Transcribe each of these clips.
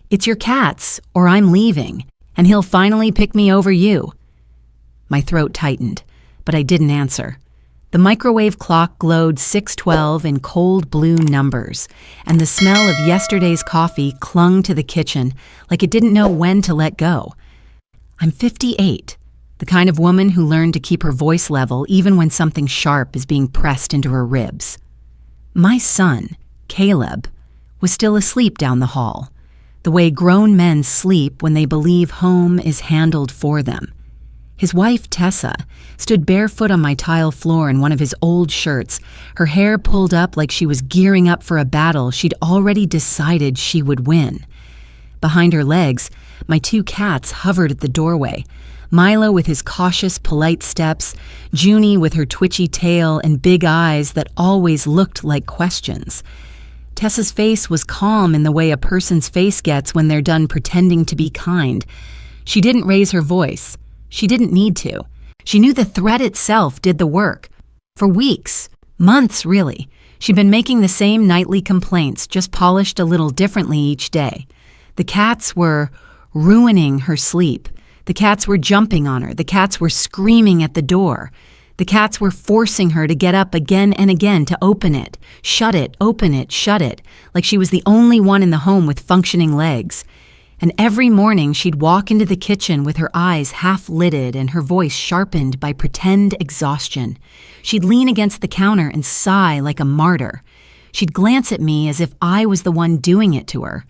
It's your cats, or I'm leaving, and he'll finally pick me over you." My throat tightened, but I didn't answer. The microwave clock glowed 6:12 in cold blue numbers, and the smell of yesterday's coffee clung to the kitchen like it didn't know when to let go. I'm 58, the kind of woman who learned to keep her voice level even when something sharp is being pressed into her ribs. My son, Caleb, was still asleep down the hall, the way grown men sleep when they believe home is handled for them. His wife, Tessa, stood barefoot on my tile floor in one of his old shirts, her hair pulled up like she was gearing up for a battle she'd already decided she would win. Behind her legs, my 2 cats hovered at the doorway, Milo with his cautious, polite steps, Junie with her twitchy tail and big eyes that always looked like questions. Tessa's face was calm in the way a person's face gets when they're done pretending to be kind. She didn't raise her voice. She didn't need to. She knew the threat itself did the work. For weeks, months really, she'd been making the same nightly complaints, just polished a little differently each day. The cats were ruining her sleep. The cats were jumping on her. The cats were screaming at the door. The cats were forcing her to get up again and again to open it, open it, shut it, like she was the only one in the home with functioning legs. And every morning she'd walk into the kitchen with her eyes half-lidded and her voice sharpened by pretend exhaustion. She'd lean against the counter and sigh like a martyr. She'd glance at me as if I was the one doing it to her.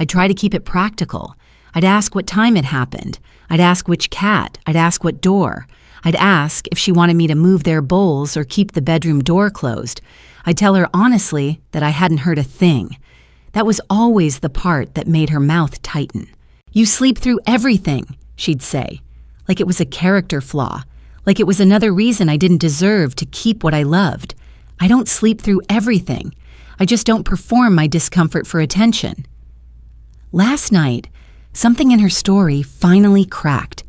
I'd try to keep it practical. I'd ask what time it happened. I'd ask which cat. I'd ask what door. I'd ask if she wanted me to move their bowls or keep the bedroom door closed. I'd tell her honestly that I hadn't heard a thing. That was always the part that made her mouth tighten. "You sleep through everything," she'd say, like it was a character flaw, like it was another reason I didn't deserve to keep what I loved. "I don't sleep through everything. I just don't perform my discomfort for attention." Last night, something in her story finally cracked.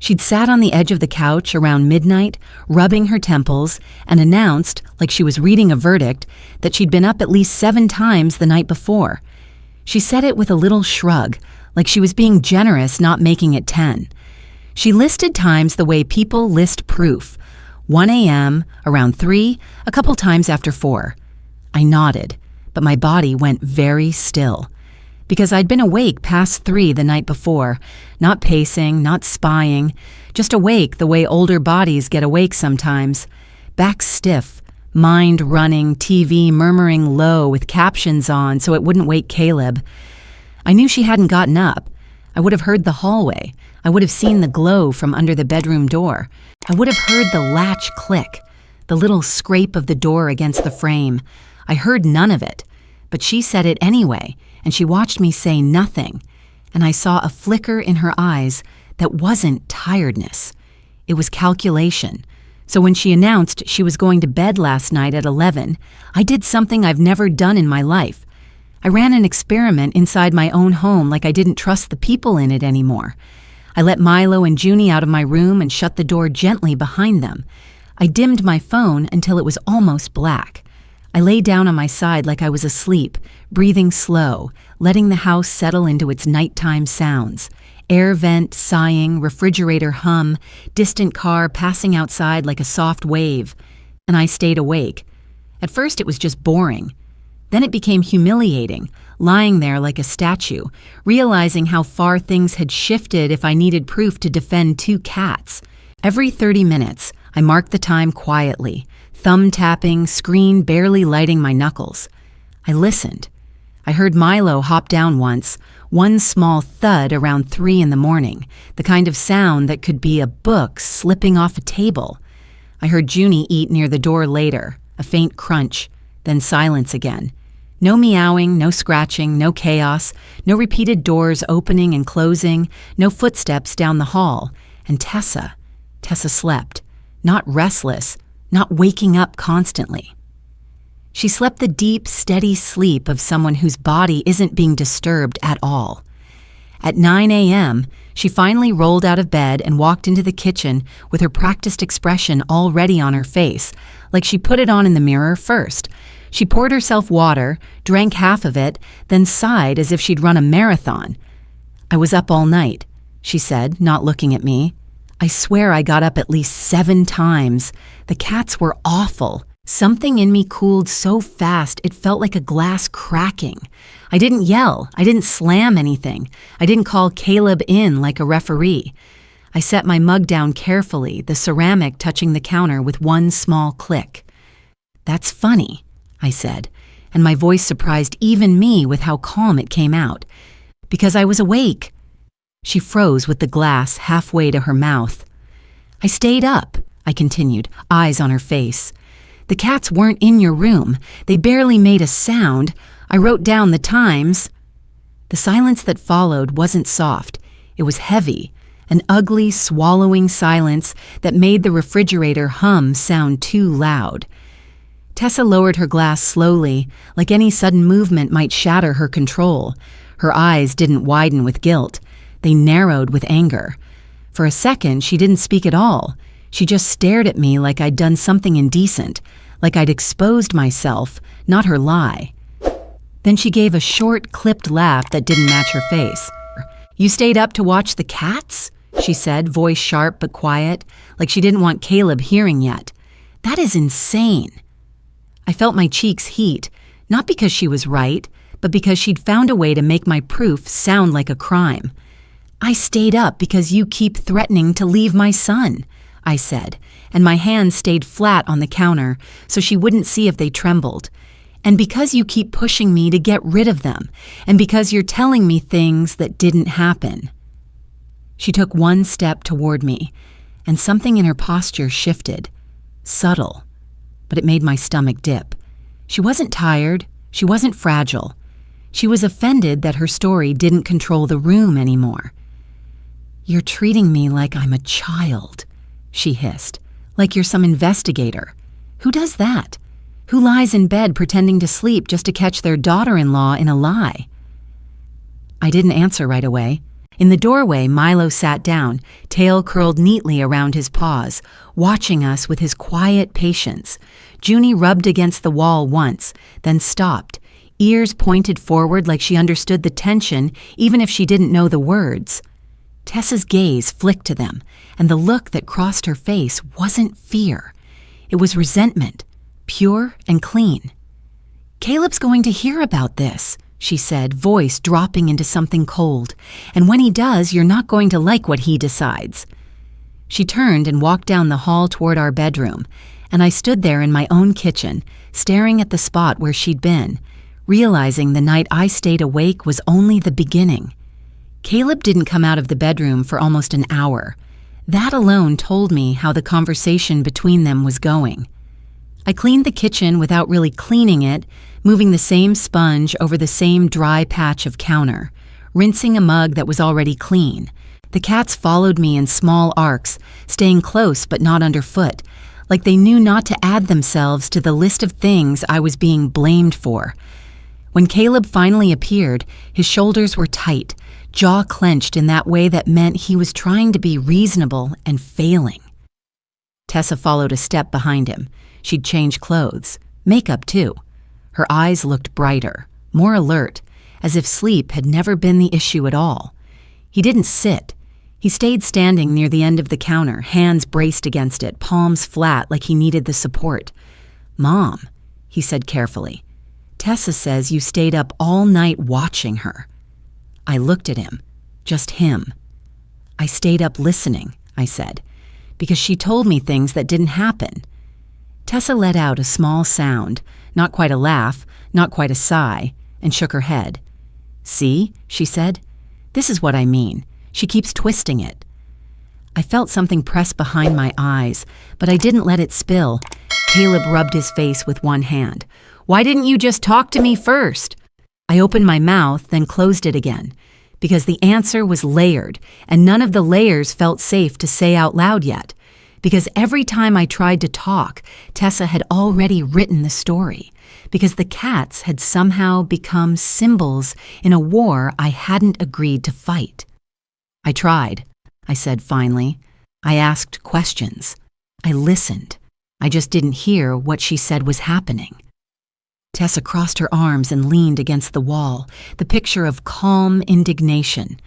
She'd sat on the edge of the couch around midnight, rubbing her temples, and announced, like she was reading a verdict, that she'd been up at least 7 times the night before. She said it with a little shrug, like she was being generous, not making it 10. She listed times the way people list proof: 1 a.m., around 3, a couple times after 4. I nodded, but my body went very still. Because I'd been awake past 3 the night before, not pacing, not spying, just awake the way older bodies get awake sometimes, back stiff, mind running, TV murmuring low with captions on so it wouldn't wake Caleb. I knew she hadn't gotten up. I would have heard the hallway. I would have seen the glow from under the bedroom door. I would have heard the latch click, the little scrape of the door against the frame. I heard none of it, but she said it anyway, and she watched me say nothing, and I saw a flicker in her eyes that wasn't tiredness. It was calculation. So when she announced she was going to bed last night at 11, I did something I've never done in my life. I ran an experiment inside my own home like I didn't trust the people in it anymore. I let Milo and Junie out of my room and shut the door gently behind them. I dimmed my phone until it was almost black. I lay down on my side like I was asleep, breathing slow, letting the house settle into its nighttime sounds. Air vent sighing, refrigerator hum, distant car passing outside like a soft wave. And I stayed awake. At first it was just boring. Then it became humiliating, lying there like a statue, realizing how far things had shifted if I needed proof to defend 2 cats. Every 30 minutes, I marked the time quietly, thumb tapping, screen barely lighting my knuckles. I listened. I heard Milo hop down once, one small thud around 3 in the morning, the kind of sound that could be a book slipping off a table. I heard Junie eat near the door later, a faint crunch, then silence again. No meowing, no scratching, no chaos, no repeated doors opening and closing, no footsteps down the hall. And Tessa slept, not restless, not waking up constantly. She slept the deep, steady sleep of someone whose body isn't being disturbed at all. At 9 a.m., she finally rolled out of bed and walked into the kitchen with her practiced expression already on her face, like she put it on in the mirror first. She poured herself water, drank half of it, then sighed as if she'd run a marathon. "I was up all night," she said, not looking at me. "I swear I got up at least 7 times. The cats were awful. Something in me cooled so fast it felt like a glass cracking. I didn't yell. I didn't slam anything. I didn't call Caleb in like a referee. I set my mug down carefully, the ceramic touching the counter with one small click. "That's funny," I said, and my voice surprised even me with how calm it came out. "Because I was awake." She froze with the glass halfway to her mouth. "I stayed up," I continued, eyes on her face. "The cats weren't in your room. They barely made a sound. I wrote down the times." The silence that followed wasn't soft. It was heavy, an ugly, swallowing silence that made the refrigerator hum sound too loud. Tessa lowered her glass slowly, like any sudden movement might shatter her control. Her eyes didn't widen with guilt. They narrowed with anger. For a second, she didn't speak at all. She just stared at me like I'd done something indecent, like I'd exposed myself, not her lie. Then she gave a short, clipped laugh that didn't match her face. "You stayed up to watch the cats?" she said, voice sharp but quiet, like she didn't want Caleb hearing yet. "That is insane." I felt my cheeks heat, not because she was right, but because she'd found a way to make my proof sound like a crime. "I stayed up because you keep threatening to leave my son," I said, and my hands stayed flat on the counter so she wouldn't see if they trembled. "And because you keep pushing me to get rid of them, and because you're telling me things that didn't happen." She took one step toward me, and something in her posture shifted. Subtle, but it made my stomach dip. She wasn't tired. She wasn't fragile. She was offended that her story didn't control the room anymore. "You're treating me like I'm a child," she hissed, "like you're some investigator. Who does that? Who lies in bed pretending to sleep just to catch their daughter-in-law in a lie?" I didn't answer right away. In the doorway, Milo sat down, tail curled neatly around his paws, watching us with his quiet patience. Junie rubbed against the wall once, then stopped, ears pointed forward like she understood the tension even if she didn't know the words. Tessa's gaze flicked to them, and the look that crossed her face wasn't fear. It was resentment, pure and clean. "Caleb's going to hear about this," she said, voice dropping into something cold. "And when he does, you're not going to like what he decides." She turned and walked down the hall toward our bedroom, and I stood there in my own kitchen, staring at the spot where she'd been, realizing the night I stayed awake was only the beginning. Caleb didn't come out of the bedroom for almost an hour. That alone told me how the conversation between them was going. I cleaned the kitchen without really cleaning it, moving the same sponge over the same dry patch of counter, rinsing a mug that was already clean. The cats followed me in small arcs, staying close but not underfoot, like they knew not to add themselves to the list of things I was being blamed for. When Caleb finally appeared, his shoulders were tight, jaw clenched in that way that meant he was trying to be reasonable and failing. Tessa followed a step behind him. She'd changed clothes, makeup too. Her eyes looked brighter, more alert, as if sleep had never been the issue at all. He didn't sit. He stayed standing near the end of the counter, hands braced against it, palms flat like he needed the support. "Mom," he said carefully, "Tessa says you stayed up all night watching her." I looked at him, just him. "I stayed up listening," I said, "because she told me things that didn't happen." Tessa let out a small sound, not quite a laugh, not quite a sigh, and shook her head. "See," she said, "this is what I mean. She keeps twisting it." I felt something press behind my eyes, but I didn't let it spill. Caleb rubbed his face with one hand. "Why didn't you just talk to me first?" I opened my mouth, then closed it again, because the answer was layered, and none of the layers felt safe to say out loud yet. Because every time I tried to talk, Tessa had already written the story. Because the cats had somehow become symbols in a war I hadn't agreed to fight. "I tried," I said finally. "I asked questions. I listened. I just didn't hear what she said was happening." Tessa crossed her arms and leaned against the wall, the picture of calm indignation.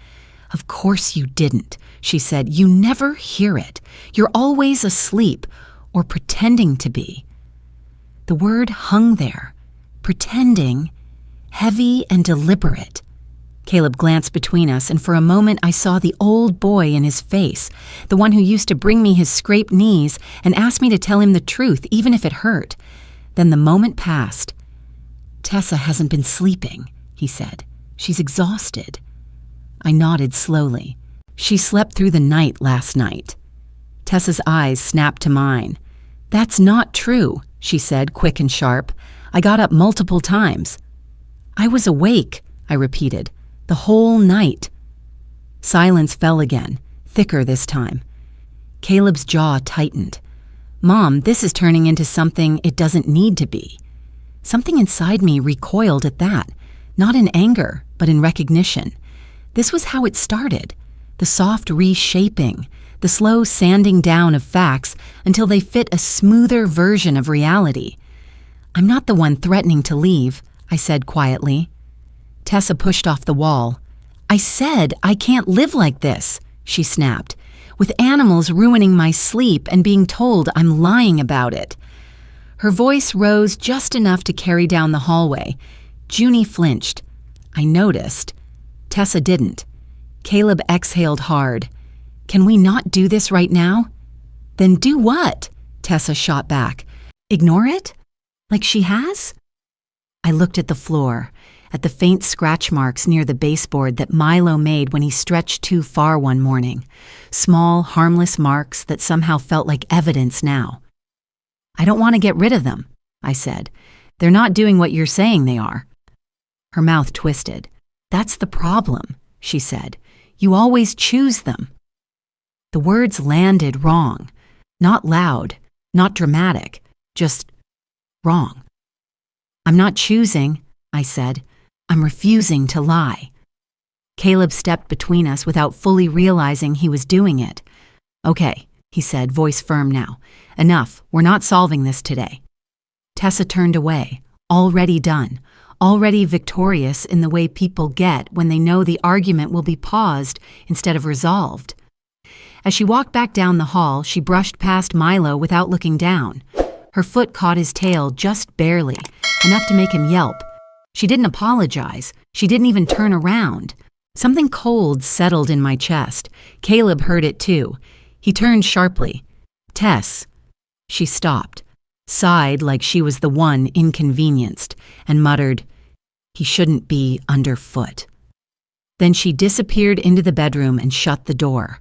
"Of course you didn't," she said. "You never hear it. You're always asleep, or pretending to be." The word hung there, pretending, heavy and deliberate. Caleb glanced between us, and for a moment I saw the old boy in his face, the one who used to bring me his scraped knees and ask me to tell him the truth, even if it hurt. Then the moment passed. "Tessa hasn't been sleeping," he said. "She's exhausted." I nodded slowly. "She slept through the night last night." Tessa's eyes snapped to mine. "That's not true," she said, quick and sharp. "I got up multiple times." "I was awake," I repeated, "the whole night." Silence fell again, thicker this time. Caleb's jaw tightened. "Mom, this is turning into something it doesn't need to be." Something inside me recoiled at that, not in anger, but in recognition. This was how it started, the soft reshaping, the slow sanding down of facts until they fit a smoother version of reality. "I'm not the one threatening to leave," I said quietly. Tessa pushed off the wall. "I said I can't live like this," she snapped, "with animals ruining my sleep and being told I'm lying about it." Her voice rose just enough to carry down the hallway. Junie flinched. I noticed. Tessa didn't. Caleb exhaled hard. "Can we not do this right now?" "Then do what?" Tessa shot back. "Ignore it? Like she has?" I looked at the floor, at the faint scratch marks near the baseboard that Milo made when he stretched too far one morning. Small, harmless marks that somehow felt like evidence now. "I don't want to get rid of them," I said. "They're not doing what you're saying they are." Her mouth twisted. "That's the problem," she said. "You always choose them." The words landed wrong. Not loud, not dramatic, just wrong. "I'm not choosing," I said. "I'm refusing to lie." Caleb stepped between us without fully realizing he was doing it. "Okay," he said, voice firm now. "Enough. We're not solving this today." Tessa turned away, already done, already victorious in the way people get when they know the argument will be paused instead of resolved. As she walked back down the hall, she brushed past Milo without looking down. Her foot caught his tail just barely, enough to make him yelp. She didn't apologize. She didn't even turn around. Something cold settled in my chest. Caleb heard it too. He turned sharply. "Tess." She stopped, sighed like she was the one inconvenienced, and muttered, "He shouldn't be underfoot." Then she disappeared into the bedroom and shut the door.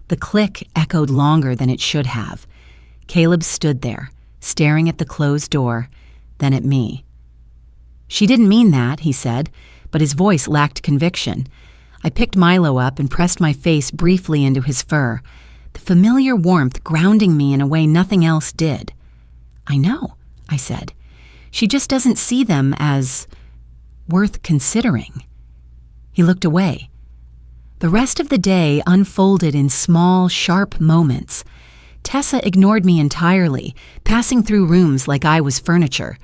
The click echoed longer than it should have. Caleb stood there, staring at the closed door, then at me. "She didn't mean that," he said, but his voice lacked conviction. I picked Milo up and pressed my face briefly into his fur, the familiar warmth grounding me in a way nothing else did. "I know," I said. "She just doesn't see them as worth considering." He looked away. The rest of the day unfolded in small, sharp moments. Tessa ignored me entirely, passing through rooms like I was furniture.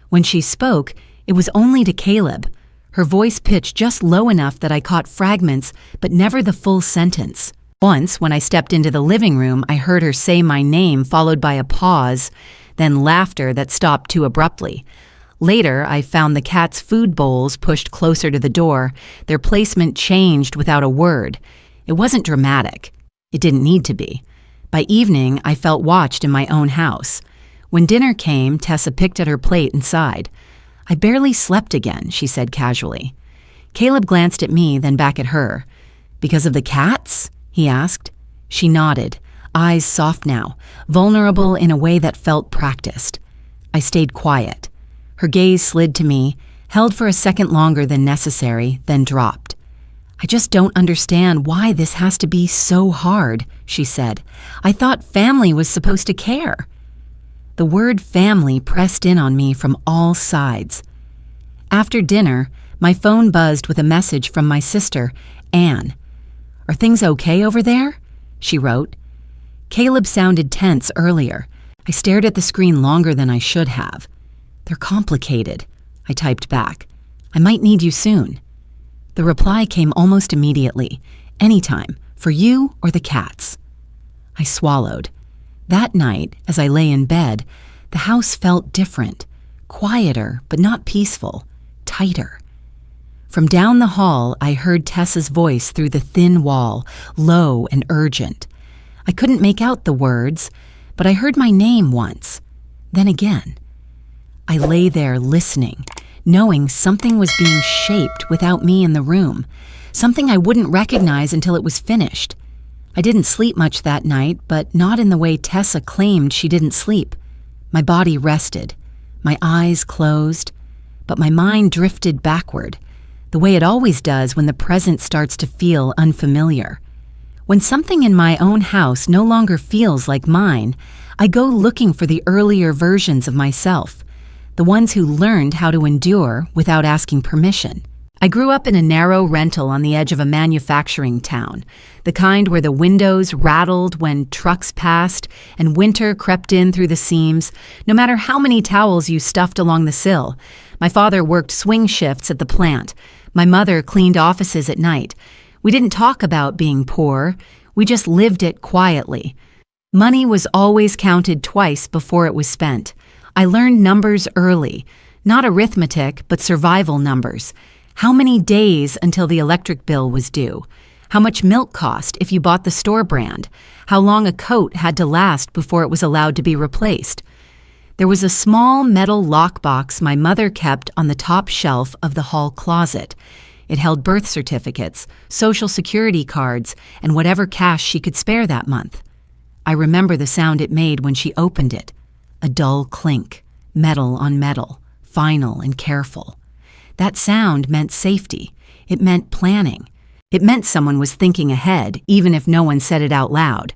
When she spoke, it was only to Caleb, her voice pitched just low enough that I caught fragments, but never the full sentence. Once, when I stepped into the living room, I heard her say my name followed by a pause, then laughter that stopped too abruptly. Later, I found the cat's food bowls pushed closer to the door, their placement changed without a word. It wasn't dramatic. It didn't need to be. By evening, I felt watched in my own house. When dinner came, Tessa picked at her plate and sighed. "I barely slept again," she said casually. Caleb glanced at me, then back at her. "Because of the cats?" he asked. She nodded, eyes soft now, vulnerable in a way that felt practiced. I stayed quiet. Her gaze slid to me, held for a second longer than necessary, then dropped. "I just don't understand why this has to be so hard," she said. "I thought family was supposed to care." The word family pressed in on me from all sides. After dinner, my phone buzzed with a message from my sister, Anne. "Are things okay over there?" she wrote. Caleb sounded tense earlier. I stared at the screen longer than I should have. "They're complicated," I typed back. I might need you soon. The reply came almost immediately. Anytime, for you or the cats. I swallowed. That night, as I lay in bed, the house felt different. Quieter, but not peaceful. Tighter. From down the hall, I heard Tessa's voice through the thin wall, low and urgent. I couldn't make out the words, but I heard my name once. Then again. I lay there listening, knowing something was being shaped without me in the room, something I wouldn't recognize until it was finished. I didn't sleep much that night, but not in the way Tessa claimed she didn't sleep. My body rested, my eyes closed, but my mind drifted backward, the way it always does when the present starts to feel unfamiliar. When something in my own house no longer feels like mine, I go looking for the earlier versions of myself, the ones who learned how to endure without asking permission. I grew up in a narrow rental on the edge of a manufacturing town, the kind where the windows rattled when trucks passed and winter crept in through the seams, no matter how many towels you stuffed along the sill. My father worked swing shifts at the plant. My mother cleaned offices at night. We didn't talk about being poor. We just lived it quietly. Money was always counted twice before it was spent. I learned numbers early, not arithmetic, but survival numbers. How many days until the electric bill was due? How much milk cost if you bought the store brand? How long a coat had to last before it was allowed to be replaced? There was a small metal lockbox my mother kept on the top shelf of the hall closet. It held birth certificates, social security cards, and whatever cash she could spare that month. I remember the sound it made when she opened it. A dull clink, metal on metal, final and careful. That sound meant safety. It meant planning. It meant someone was thinking ahead, even if no one said it out loud.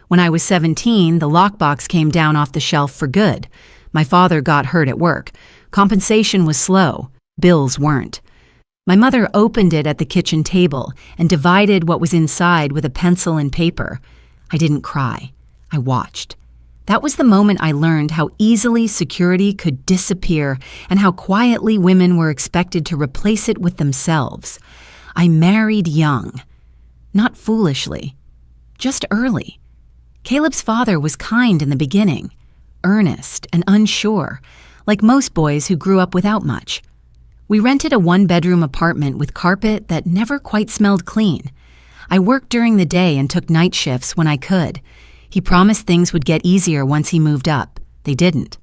When I was 17, the lockbox came down off the shelf for good. My father got hurt at work. Compensation was slow. Bills weren't. My mother opened it at the kitchen table and divided what was inside with a pencil and paper. I didn't cry. I watched. That was the moment I learned how easily security could disappear and how quietly women were expected to replace it with themselves. I married young. Not foolishly. Just early. Caleb's father was kind in the beginning, earnest and unsure, like most boys who grew up without much. We rented a one-bedroom apartment with carpet that never quite smelled clean. I worked during the day and took night shifts when I could. He promised things would get easier once he moved up. They didn't.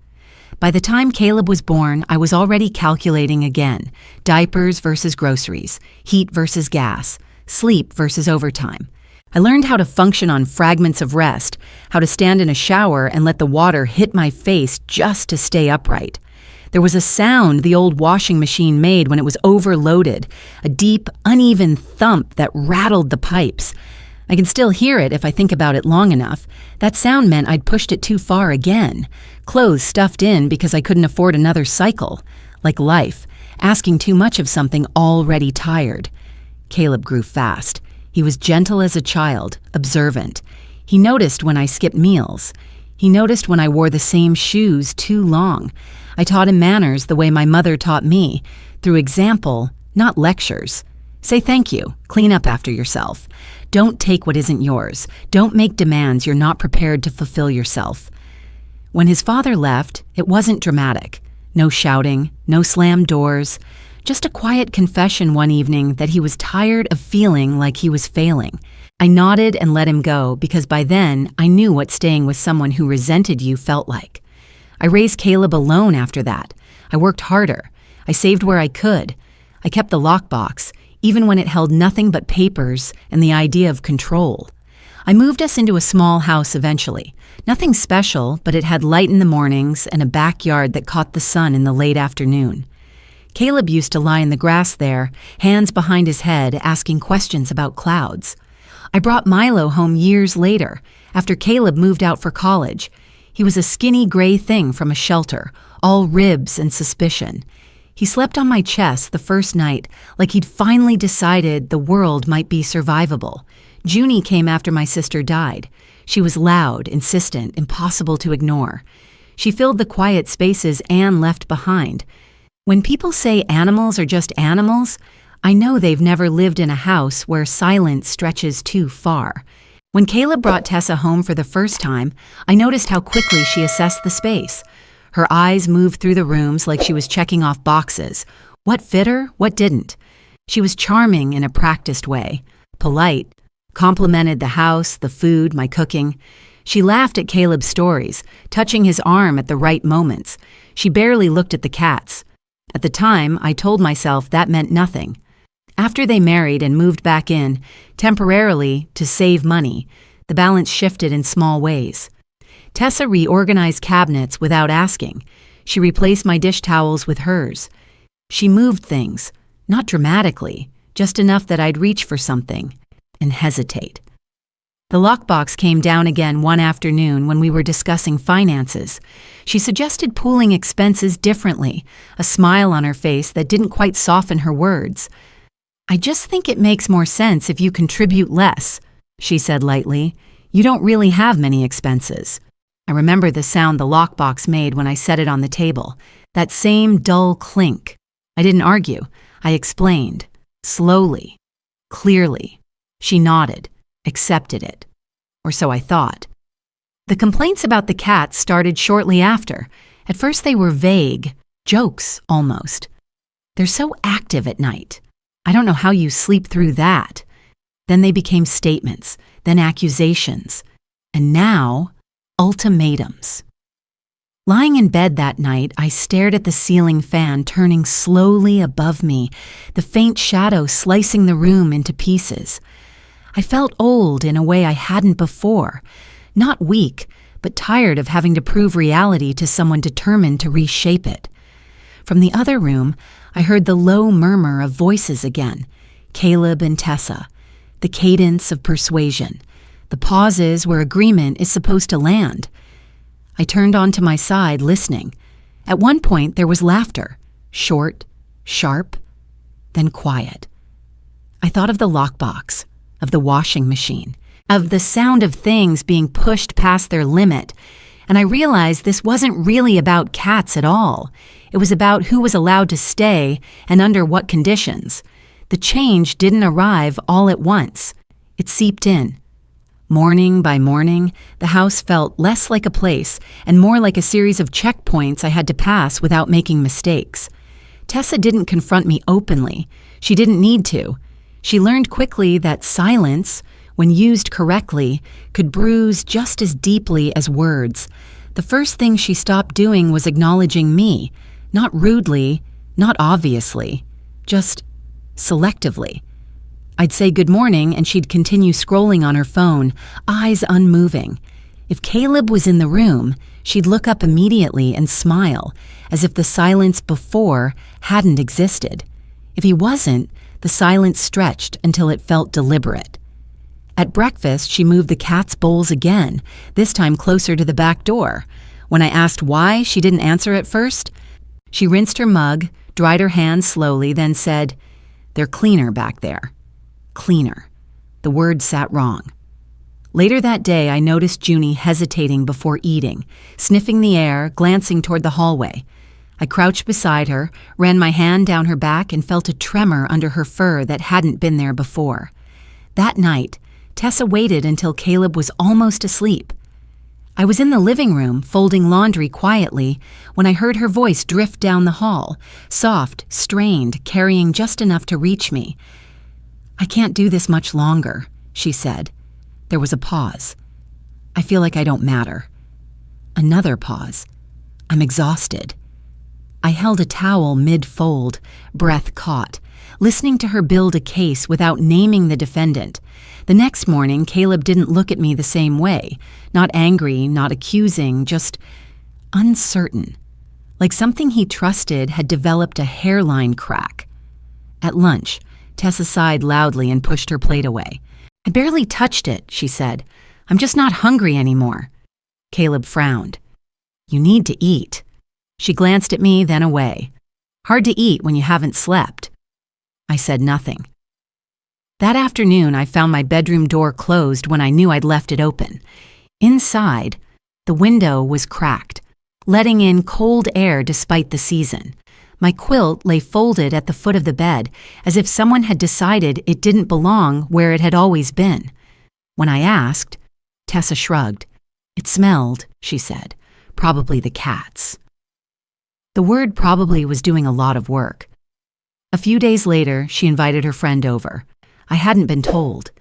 By the time Caleb was born, I was already calculating again. Diapers versus groceries, heat versus gas, sleep versus overtime. I learned how to function on fragments of rest, how to stand in a shower and let the water hit my face just to stay upright. There was a sound the old washing machine made when it was overloaded, a deep, uneven thump that rattled the pipes. I can still hear it if I think about it long enough. That sound meant I'd pushed it too far again. Clothes stuffed in because I couldn't afford another cycle. Like life, asking too much of something already tired. Caleb grew fast. He was gentle as a child, observant. He noticed when I skipped meals. He noticed when I wore the same shoes too long. I taught him manners the way my mother taught me, through example, not lectures. Say thank you. Clean up after yourself. Don't take what isn't yours. Don't make demands you're not prepared to fulfill yourself. When his father left, it wasn't dramatic. No shouting, no slammed doors. Just a quiet confession one evening that he was tired of feeling like he was failing. I nodded and let him go because by then I knew what staying with someone who resented you felt like. I raised Caleb alone after that. I worked harder. I saved where I could. I kept the lockbox, even when it held nothing but papers and the idea of control. I moved us into a small house eventually. Nothing special, but it had light in the mornings and a backyard that caught the sun in the late afternoon. Caleb used to lie in the grass there, hands behind his head, asking questions about clouds. I brought Milo home years later, after Caleb moved out for college. He was a skinny gray thing from a shelter, all ribs and suspicion. He slept on my chest the first night, like he'd finally decided the world might be survivable. Junie came after my sister died. She was loud, insistent, impossible to ignore. She filled the quiet spaces Anne left behind. When people say animals are just animals, I know they've never lived in a house where silence stretches too far. When Caleb brought Tessa home for the first time, I noticed how quickly she assessed the space. Her eyes moved through the rooms like she was checking off boxes. What fit her, what didn't. She was charming in a practiced way, polite, complimented the house, the food, my cooking. She laughed at Caleb's stories, touching his arm at the right moments. She barely looked at the cats. At the time, I told myself that meant nothing. After they married and moved back in, temporarily to save money, the balance shifted in small ways. Tessa reorganized cabinets without asking. She replaced my dish towels with hers. She moved things, not dramatically, just enough that I'd reach for something and hesitate. The lockbox came down again one afternoon when we were discussing finances. She suggested pooling expenses differently, a smile on her face that didn't quite soften her words. "I just think it makes more sense if you contribute less," she said lightly. "You don't really have many expenses." I remember the sound the lockbox made when I set it on the table, that same dull clink. I didn't argue. I explained, slowly, clearly. She nodded, accepted it. Or so I thought. The complaints about the cats started shortly after. At first they were vague, jokes almost. "They're so active at night. I don't know how you sleep through that." Then they became statements, then accusations, and now ultimatums. Lying in bed that night, I stared at the ceiling fan turning slowly above me, the faint shadow slicing the room into pieces. I felt old in a way I hadn't before, not weak, but tired of having to prove reality to someone determined to reshape it. From the other room, I heard the low murmur of voices again, Caleb and Tessa, the cadence of persuasion, the pauses where agreement is supposed to land. I turned onto my side, listening. At one point, there was laughter, short, sharp, then quiet. I thought of the lockbox, of the washing machine, of the sound of things being pushed past their limit, and I realized this wasn't really about cats at all. It was about who was allowed to stay and under what conditions. The change didn't arrive all at once. It seeped in. Morning by morning, the house felt less like a place and more like a series of checkpoints I had to pass without making mistakes. Tessa didn't confront me openly. She didn't need to. She learned quickly that silence, when used correctly, could bruise just as deeply as words. The first thing she stopped doing was acknowledging me, not rudely, not obviously, just selectively. I'd say good morning and she'd continue scrolling on her phone, eyes unmoving. If Caleb was in the room, she'd look up immediately and smile, as if the silence before hadn't existed. If he wasn't, the silence stretched until it felt deliberate. At breakfast, she moved the cat's bowls again, this time closer to the back door. When I asked why she didn't answer at first, she rinsed her mug, dried her hands slowly, then said, "They're cleaner back there." Cleaner. The word sat wrong. Later that day, I noticed Junie hesitating before eating, sniffing the air, glancing toward the hallway. I crouched beside her, ran my hand down her back, and felt a tremor under her fur that hadn't been there before. That night, Tessa waited until Caleb was almost asleep. I was in the living room, folding laundry quietly, when I heard her voice drift down the hall, soft, strained, carrying just enough to reach me. "I can't do this much longer," she said. There was a pause. "I feel like I don't matter." Another pause. "I'm exhausted." I held a towel mid-fold, breath caught, listening to her build a case without naming the defendant. The next morning, Caleb didn't look at me the same way, not angry, not accusing, just uncertain, like something he trusted had developed a hairline crack. At lunch, Tessa sighed loudly and pushed her plate away. "I barely touched it," she said. "I'm just not hungry anymore." Caleb frowned. "You need to eat." She glanced at me, then away. "Hard to eat when you haven't slept." I said nothing. That afternoon, I found my bedroom door closed when I knew I'd left it open. Inside, the window was cracked, letting in cold air despite the season. My quilt lay folded at the foot of the bed, as if someone had decided it didn't belong where it had always been. When I asked, Tessa shrugged. "It smelled," she said. "Probably the cats." The word probably was doing a lot of work. A few days later, she invited her friend over. I hadn't been told.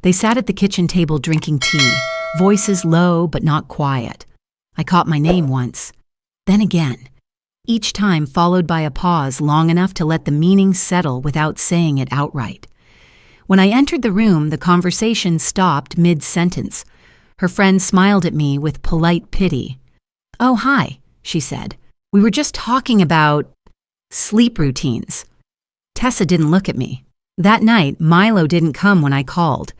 They sat at the kitchen table drinking tea, voices low but not quiet. I caught my name once, then again, each time followed by a pause long enough to let the meaning settle without saying it outright. When I entered the room, the conversation stopped mid-sentence. Her friend smiled at me with polite pity. "Oh, hi," she said. "We were just talking about sleep routines." Tessa didn't look at me. That night, Milo didn't come when I called.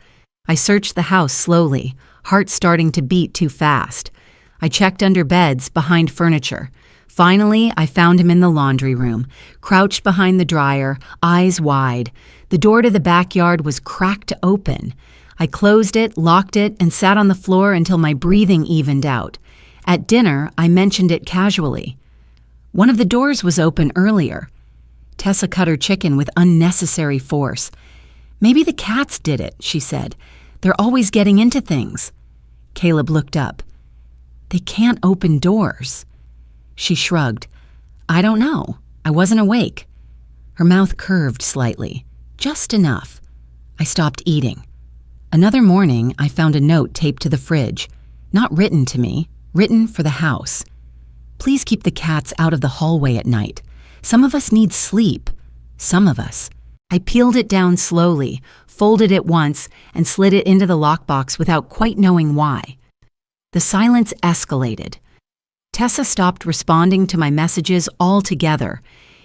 I searched the house slowly, heart starting to beat too fast. I checked under beds, behind furniture. Finally, I found him in the laundry room, crouched behind the dryer, eyes wide. The door to the backyard was cracked open. I closed it, locked it, and sat on the floor until my breathing evened out. At dinner, I mentioned it casually. One of the doors was open earlier. Tessa cut her chicken with unnecessary force. "Maybe the cats did it," she said. "They're always getting into things." Caleb looked up. "They can't open doors." She shrugged. "I don't know. I wasn't awake." Her mouth curved slightly, just enough. I stopped eating. Another morning, I found a note taped to the fridge. Not written to me, written for the house. "Please keep the cats out of the hallway at night. Some of us need sleep. Some of us." I peeled it down slowly, folded it once, and slid it into the lockbox without quite knowing why. The silence escalated. Tessa stopped responding to my messages altogether.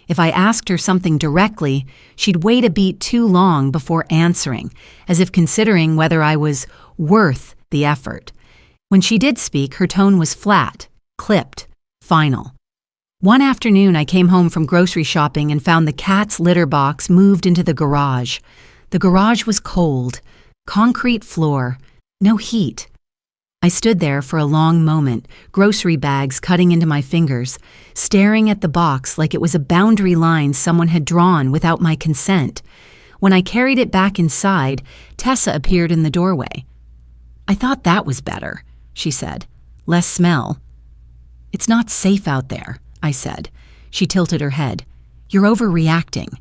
If I asked her something directly, she'd wait a beat too long before answering, as if considering whether I was worth the effort. When she did speak, her tone was flat, clipped, final. One afternoon, I came home from grocery shopping and found the cat's litter box moved into the garage. The garage was cold, concrete floor, no heat. I stood there for a long moment, grocery bags cutting into my fingers, staring at the box like it was a boundary line someone had drawn without my consent. When I carried it back inside, Tessa appeared in the doorway. "I thought that was better," she said. "Less smell." "It's not safe out there," I said. She tilted her head. "You're overreacting."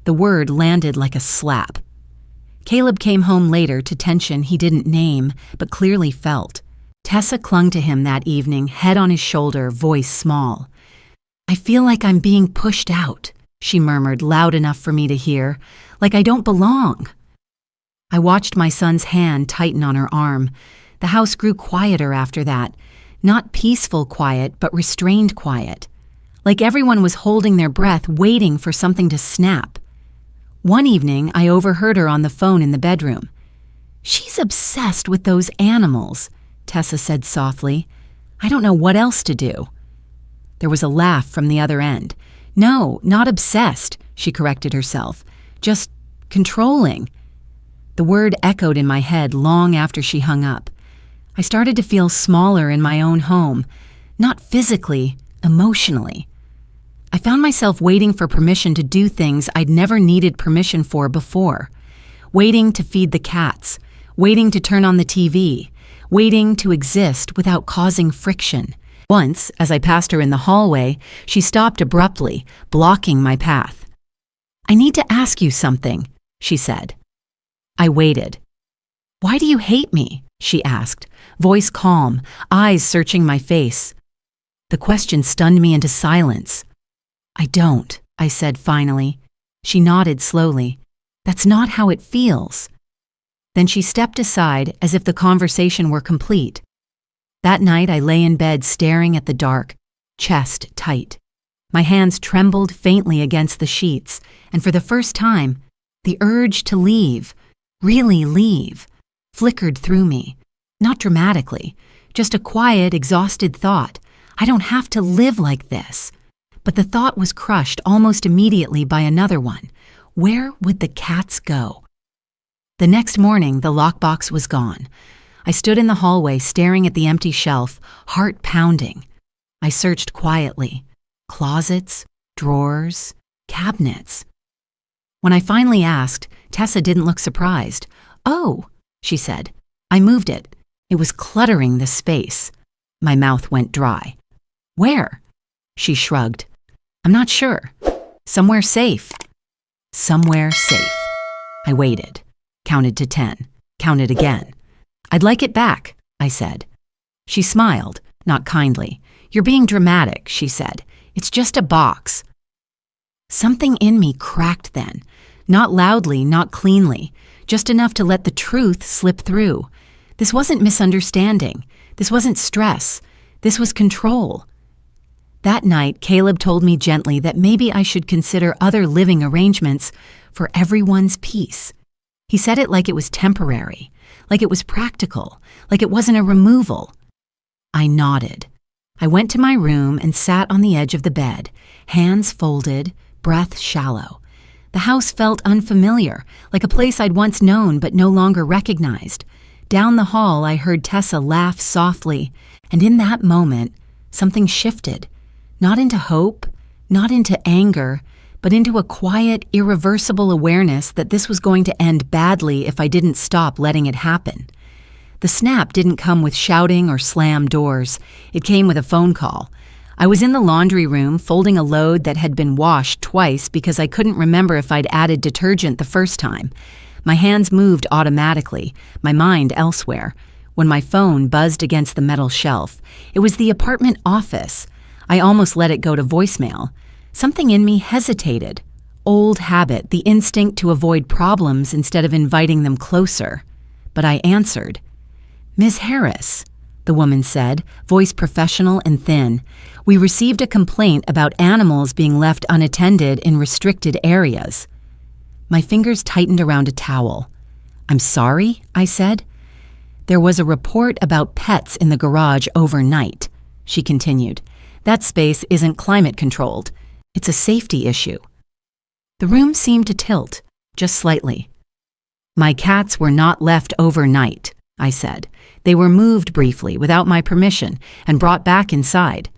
The word landed like a slap. Caleb came home later to tension he didn't name, but clearly felt. Tessa clung to him that evening, head on his shoulder, voice small. "I feel like I'm being pushed out," she murmured loud enough for me to hear, "like I don't belong." I watched my son's hand tighten on her arm. The house grew quieter after that. Not peaceful quiet, but restrained quiet. Like everyone was holding their breath, waiting for something to snap. One evening, I overheard her on the phone in the bedroom. "She's obsessed with those animals," Tessa said softly. "I don't know what else to do." There was a laugh from the other end. "No, not obsessed," she corrected herself. "Just controlling." The word echoed in my head long after she hung up. I started to feel smaller in my own home, not physically, emotionally. I found myself waiting for permission to do things I'd never needed permission for before. Waiting to feed the cats, waiting to turn on the TV, waiting to exist without causing friction. Once, as I passed her in the hallway, she stopped abruptly, blocking my path. "I need to ask you something," she said. I waited. "Why do you hate me?" she asked, voice calm, eyes searching my face. The question stunned me into silence. "I don't," I said finally. She nodded slowly. "That's not how it feels." Then she stepped aside as if the conversation were complete. That night I lay in bed staring at the dark, chest tight. My hands trembled faintly against the sheets, and for the first time, the urge to leave, really leave, flickered through me. Not dramatically, just a quiet, exhausted thought. I don't have to live like this. But the thought was crushed almost immediately by another one. Where would the cats go? The next morning, the lockbox was gone. I stood in the hallway staring at the empty shelf, heart pounding. I searched quietly. Closets, drawers, cabinets. When I finally asked, Tessa didn't look surprised. "Oh," she said. "I moved it. It was cluttering the space." My mouth went dry. "Where?" She shrugged. "I'm not sure. Somewhere safe." Somewhere safe. I waited, counted to 10, counted again. "I'd like it back," I said. She smiled, not kindly. "You're being dramatic," she said. "It's just a box." Something in me cracked then. Not loudly, not cleanly, just enough to let the truth slip through. This wasn't misunderstanding. This wasn't stress. This was control. That night, Caleb told me gently that maybe I should consider other living arrangements for everyone's peace. He said it like it was temporary, like it was practical, like it wasn't a removal. I nodded. I went to my room and sat on the edge of the bed, hands folded, breath shallow. The house felt unfamiliar, like a place I'd once known but no longer recognized. Down the hall, I heard Tessa laugh softly, and in that moment, something shifted. Not into hope, not into anger, but into a quiet, irreversible awareness that this was going to end badly if I didn't stop letting it happen. The snap didn't come with shouting or slam doors. It came with a phone call. I was in the laundry room folding a load that had been washed twice because I couldn't remember if I'd added detergent the first time. My hands moved automatically, my mind elsewhere. When my phone buzzed against the metal shelf, it was the apartment office. I almost let it go to voicemail. Something in me hesitated. Old habit, the instinct to avoid problems instead of inviting them closer. But I answered. "Ms. Harris," the woman said, voice professional and thin. "We received a complaint about animals being left unattended in restricted areas." My fingers tightened around a towel. "I'm sorry," I said. "There was a report about pets in the garage overnight," she continued. "That space isn't climate controlled. It's a safety issue." The room seemed to tilt, just slightly. "My cats were not left overnight," I said. "They were moved briefly without my permission and brought back inside."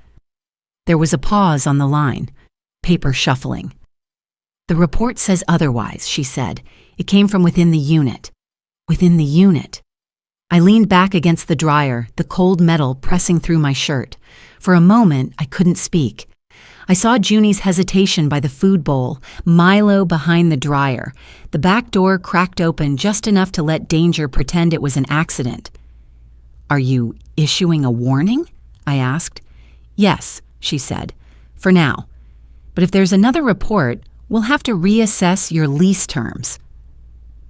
There was a pause on the line, paper shuffling. "The report says otherwise," she said. "It came from within the unit." Within the unit. I leaned back against the dryer, the cold metal pressing through my shirt. For a moment, I couldn't speak. I saw Junie's hesitation by the food bowl, Milo behind the dryer. The back door cracked open just enough to let danger pretend it was an accident. "Are you issuing a warning?" I asked. "Yes," she said, "for now. But if there's another report, we'll have to reassess your lease terms."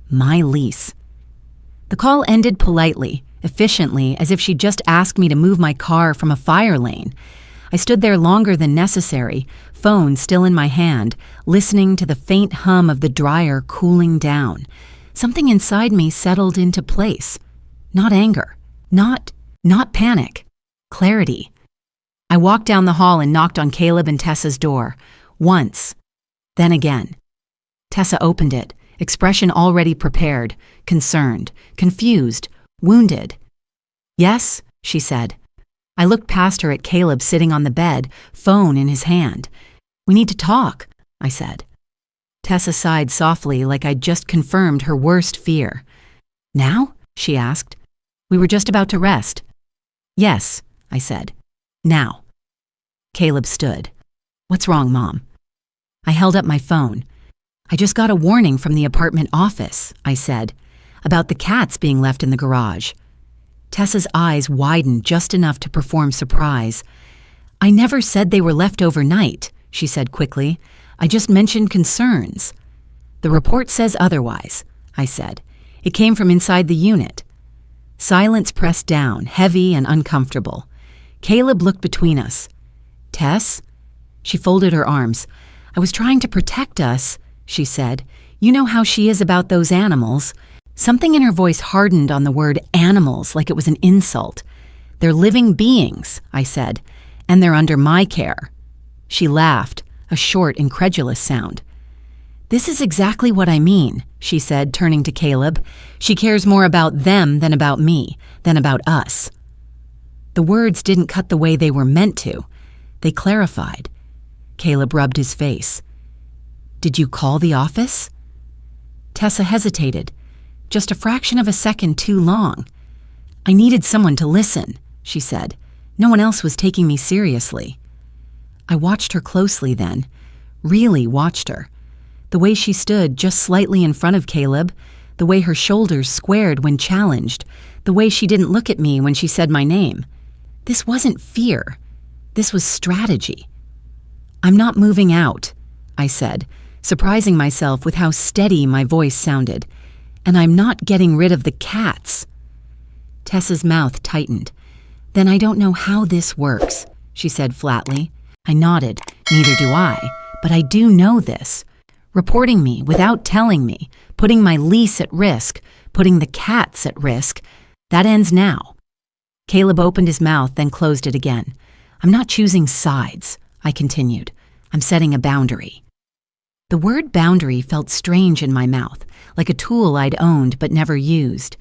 My lease. The call ended politely, efficiently, as if she'd just asked me to move my car from a fire lane. I stood there longer than necessary, phone still in my hand, listening to the faint hum of the dryer cooling down. Something inside me settled into place. Not anger. Not panic. Clarity. I walked down the hall and knocked on Caleb and Tessa's door. Once. Then again. Tessa opened it, expression already prepared, concerned, confused, wounded. "Yes," she said. I looked past her at Caleb sitting on the bed, phone in his hand. "We need to talk," I said. Tessa sighed softly like I'd just confirmed her worst fear. "Now?" she asked. "We were just about to rest." "Yes," I said. "Now." Caleb stood. "What's wrong, Mom?" I held up my phone. "I just got a warning from the apartment office," I said, "about the cats being left in the garage." Tessa's eyes widened just enough to perform surprise. "I never said they were left overnight," she said quickly. "I just mentioned concerns." "The report says otherwise," I said. "It came from inside the unit." Silence pressed down, heavy and uncomfortable. Caleb looked between us. "Tess?" She folded her arms. "I was trying to protect us," she said. "You know how she is about those animals." Something in her voice hardened on the word animals like it was an insult. "They're living beings," I said, "and they're under my care." She laughed, a short, incredulous sound. "This is exactly what I mean," she said, turning to Caleb. "She cares more about them than about me, than about us." The words didn't cut the way they were meant to. They clarified. Caleb rubbed his face. "Did you call the office?" Tessa hesitated, just a fraction of a second too long. "I needed someone to listen," she said. "No one else was taking me seriously." I watched her closely then, really watched her. The way she stood just slightly in front of Caleb, the way her shoulders squared when challenged, the way she didn't look at me when she said my name. This wasn't fear. This was strategy. "I'm not moving out," I said, surprising myself with how steady my voice sounded. "And I'm not getting rid of the cats." Tessa's mouth tightened. "Then I don't know how this works," she said flatly. I nodded. "Neither do I, but I do know this. Reporting me without telling me, putting my lease at risk, putting the cats at risk, that ends now." Caleb opened his mouth, then closed it again. "I'm not choosing sides," I continued. "I'm setting a boundary." The word boundary felt strange in my mouth, like a tool I'd owned but never used.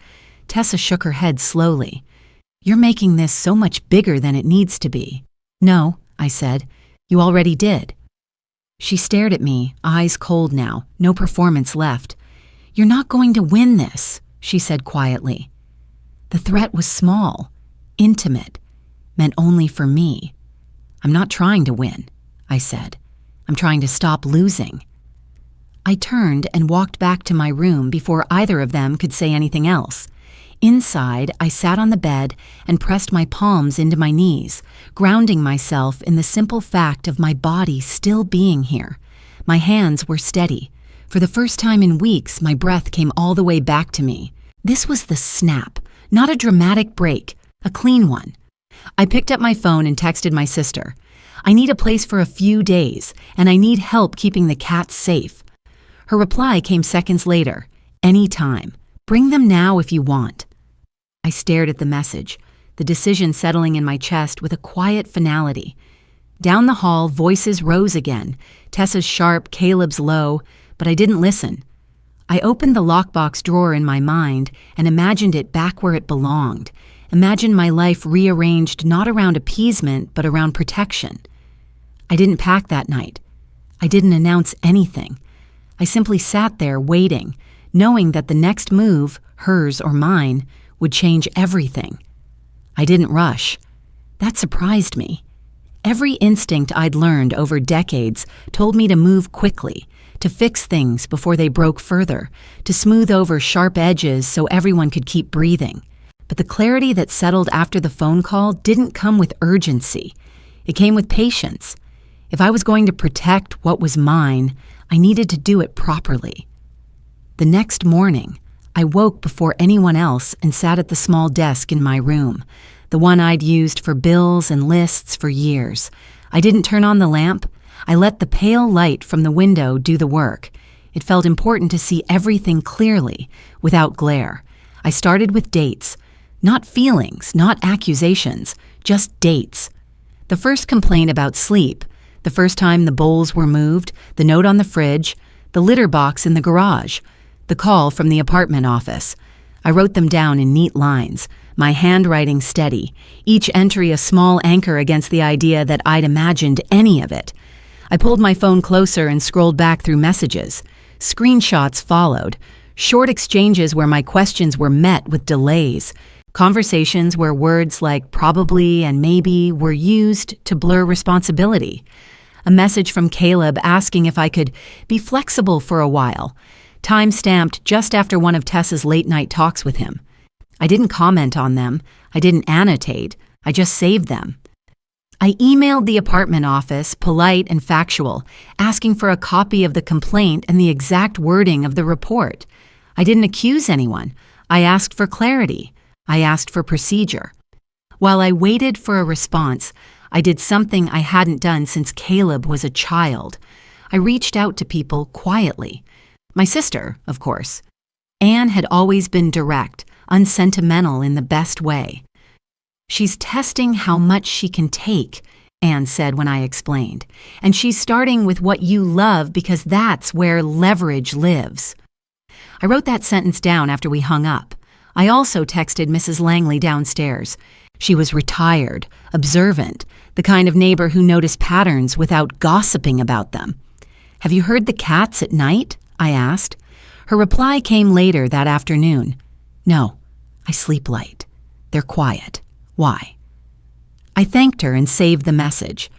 Tessa shook her head slowly. "You're making this so much bigger than it needs to be." "No," I said. "You already did." She stared at me, eyes cold now, no performance left. "You're not going to win this," she said quietly. The threat was small, intimate, meant only for me. "I'm not trying to win," I said. "I'm trying to stop losing." I turned and walked back to my room before either of them could say anything else. Inside, I sat on the bed and pressed my palms into my knees, grounding myself in the simple fact of my body still being here. My hands were steady. For the first time in weeks, my breath came all the way back to me. This was the snap, not a dramatic break, a clean one. I picked up my phone and texted my sister. "I need a place for a few days, and I need help keeping the cats safe." Her reply came seconds later. "Any time. Bring them now if you want." I stared at the message, the decision settling in my chest with a quiet finality. Down the hall, voices rose again, Tessa's sharp, Caleb's low, but I didn't listen. I opened the lockbox drawer in my mind and imagined it back where it belonged, imagined my life rearranged not around appeasement but around protection. I didn't pack that night. I didn't announce anything. I simply sat there waiting, knowing that the next move, hers or mine, would change everything. I didn't rush. That surprised me. Every instinct I'd learned over decades told me to move quickly, to fix things before they broke further, to smooth over sharp edges so everyone could keep breathing. But the clarity that settled after the phone call didn't come with urgency. It came with patience. If I was going to protect what was mine, I needed to do it properly. The next morning, I woke before anyone else and sat at the small desk in my room, the one I'd used for bills and lists for years. I didn't turn on the lamp. I let the pale light from the window do the work. It felt important to see everything clearly, without glare. I started with dates. Not feelings, not accusations, just dates. The first complaint about sleep, the first time the bowls were moved, the note on the fridge, the litter box in the garage, the call from the apartment office. I wrote them down in neat lines, my handwriting steady, each entry a small anchor against the idea that I'd imagined any of it. I pulled my phone closer and scrolled back through messages. Screenshots followed, short exchanges where my questions were met with delays, conversations where words like probably and maybe were used to blur responsibility. A message from Caleb asking if I could be flexible for a while, time-stamped just after one of Tessa's late-night talks with him. I didn't comment on them. I didn't annotate. I just saved them. I emailed the apartment office, polite and factual, asking for a copy of the complaint and the exact wording of the report. I didn't accuse anyone. I asked for clarity. I asked for procedure. While I waited for a response, I did something I hadn't done since Caleb was a child. I reached out to people quietly. My sister, of course. Anne had always been direct, unsentimental in the best way. "She's testing how much she can take," Anne said when I explained. "And she's starting with what you love because that's where leverage lives." I wrote that sentence down after we hung up. I also texted Mrs. Langley downstairs. She was retired, observant, the kind of neighbor who noticed patterns without gossiping about them. "Have you heard the cats at night?" I asked. Her reply came later that afternoon. "No, I sleep light. They're quiet. Why?" I thanked her and saved the message.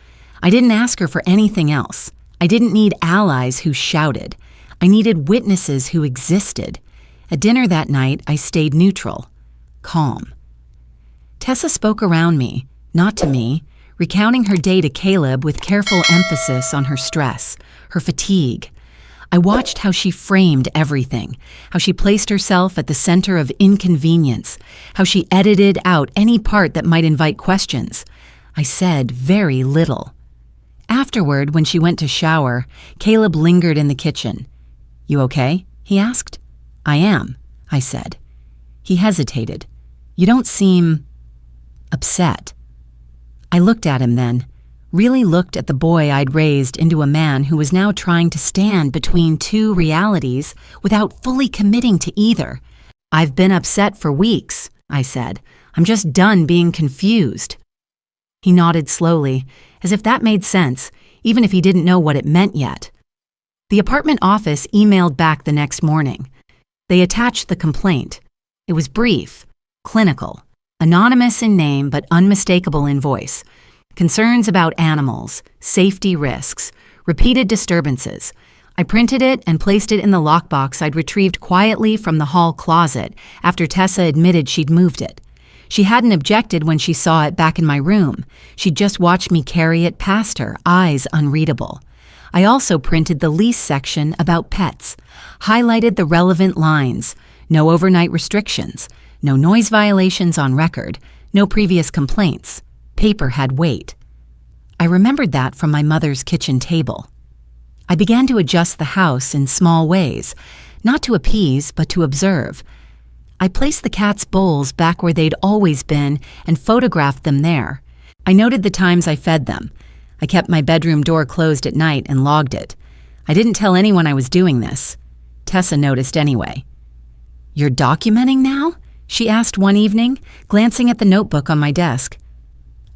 I didn't ask her for anything else. I didn't need allies who shouted. I needed witnesses who existed. At dinner that night, I stayed neutral, calm. Tessa spoke around me, not to me, recounting her day to Caleb with careful emphasis on her stress, her fatigue. I watched how she framed everything, how she placed herself at the center of inconvenience, how she edited out any part that might invite questions. I said very little. Afterward, when she went to shower, Caleb lingered in the kitchen. "You okay?" he asked. "I am," I said. He hesitated. "You don't seem upset." I looked at him then, really looked at the boy I'd raised into a man who was now trying to stand between two realities without fully committing to either. "I've been upset for weeks," I said. "I'm just done being confused." He nodded slowly, as if that made sense, even if he didn't know what it meant yet. The apartment office emailed back the next morning. They attached the complaint. It was brief, clinical, anonymous in name but unmistakable in voice. Concerns about animals, safety risks, repeated disturbances. I printed it and placed it in the lockbox I'd retrieved quietly from the hall closet after Tessa admitted she'd moved it. She hadn't objected when she saw it back in my room. She'd just watched me carry it past her, eyes unreadable. I also printed the lease section about pets, highlighted the relevant lines, no overnight restrictions, no noise violations on record, no previous complaints. Paper had weight. I remembered that from my mother's kitchen table. I began to adjust the house in small ways, not to appease, but to observe. I placed the cats' bowls back where they'd always been and photographed them there. I noted the times I fed them. I kept my bedroom door closed at night and logged it. I didn't tell anyone I was doing this. Tessa noticed anyway. "You're documenting now?" she asked one evening, glancing at the notebook on my desk.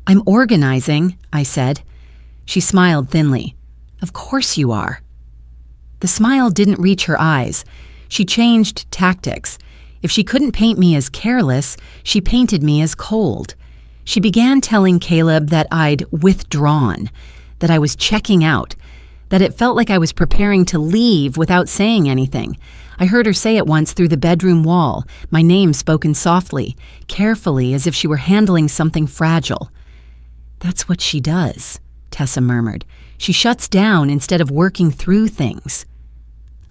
"I'm organizing," I said. She smiled thinly. "Of course you are." The smile didn't reach her eyes. She changed tactics. If she couldn't paint me as careless, she painted me as cold. She began telling Caleb that I'd withdrawn, that I was checking out, that it felt like I was preparing to leave without saying anything. I heard her say it once through the bedroom wall, my name spoken softly, carefully, as if she were handling something fragile. "That's what she does," Tessa murmured. "She shuts down instead of working through things."